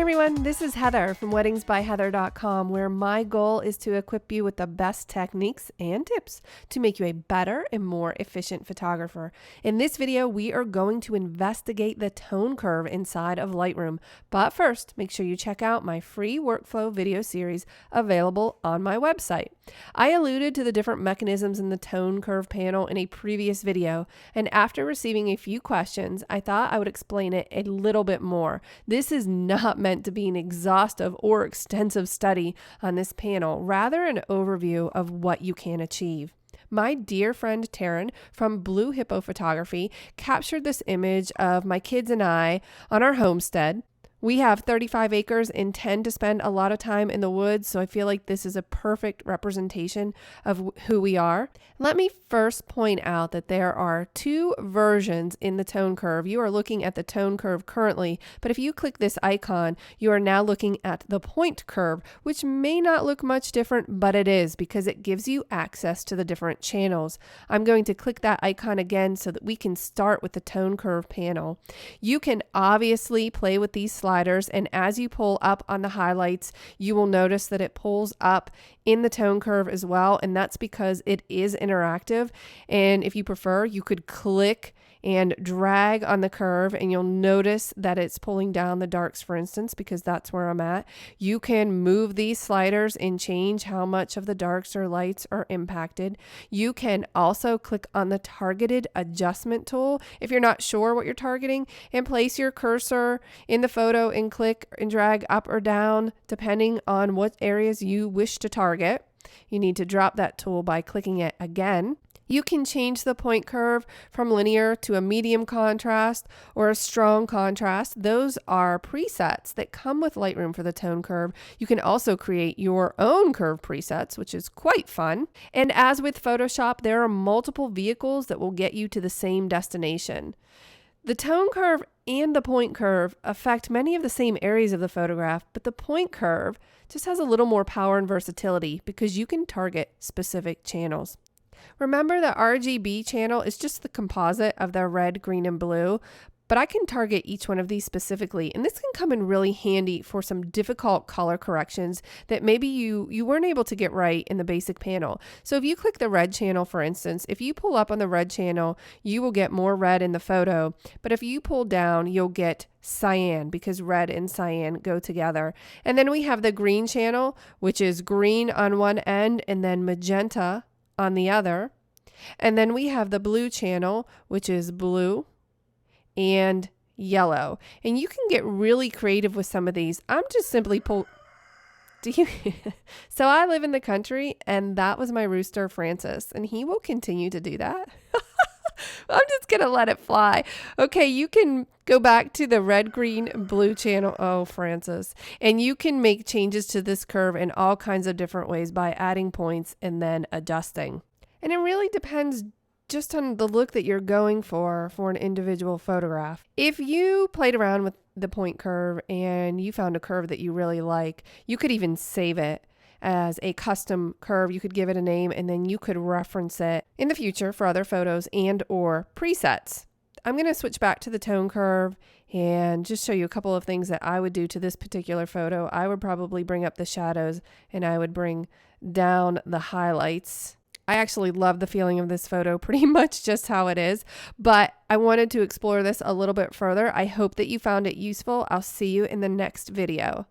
everyone, this is Heather from weddingsbyheather.com, where my goal is to equip you with the best techniques and tips to make you a better and more efficient photographer. In this video, we are going to investigate the tone curve inside of Lightroom. But first, make sure you check out my free workflow video series available on my website. I alluded to the different mechanisms in the tone curve panel in a previous video, and after receiving a few questions, I thought I would explain it a little bit more. This is not meant to be an exhaustive or extensive study on this panel, rather an overview of what you can achieve. My dear friend Taryn from Blue Hippo Photography captured this image of my kids and I on our homestead. We have 35 acres and tend to spend a lot of time in the woods, so I feel like this is a perfect representation of who we are. Let me first point out that there are two versions in the tone curve. You are looking at the tone curve currently, but if you click this icon, you are now looking at the point curve, which may not look much different, but it is because it gives you access to the different channels. I'm going to click that icon again so that we can start with the tone curve panel. You can obviously play with these sliders, and as you pull up on the highlights, you will notice that it pulls up in the tone curve as well, and that's because it is interactive. And if you prefer, you could click and drag on the curve and you'll notice that it's pulling down the darks, for instance, because that's where I'm at. You can move these sliders and change how much of the darks or lights are impacted. You can also click on the targeted adjustment tool if you're not sure what you're targeting, and place your cursor in the photo and click and drag up or down depending on what areas you wish to target. You need to drop that tool by clicking it again. You can change the point curve from linear to a medium contrast or a strong contrast. Those are presets that come with Lightroom for the tone curve. You can also create your own curve presets, which is quite fun. And as with Photoshop, there are multiple vehicles that will get you to the same destination. The tone curve and the point curve affect many of the same areas of the photograph, but the point curve just has a little more power and versatility because you can target specific channels. Remember, the RGB channel is just the composite of the red, green, and blue, but I can target each one of these specifically, and this can come in really handy for some difficult color corrections that maybe you weren't able to get right in the basic panel. So if you click the red channel, for instance, if you pull up on the red channel, you will get more red in the photo, but if you pull down, you'll get cyan because red and cyan go together. And then we have the green channel, which is green on one end and then magenta on the other. And then we have the blue channel, which is blue and yellow. And you can get really creative with some of these. I'm just simply So I live in the country, and that was my rooster, Francis, and he will continue to do that. I'm just going to let it fly. Okay, you can go back to the red, green, and blue channel. Oh, Francis. And you can make changes to this curve in all kinds of different ways by adding points and then adjusting. And it really depends just on the look that you're going for an individual photograph. If you played around with the point curve and you found a curve that you really like, you could even save it as a custom curve. You could give it a name and then you could reference it in the future for other photos and or presets. I'm going to switch back to the tone curve and just show you a couple of things that I would do to this particular photo. I would probably bring up the shadows and I would bring down the highlights. I actually love the feeling of this photo pretty much just how it is, but I wanted to explore this a little bit further. I hope that you found it useful. I'll see you in the next video.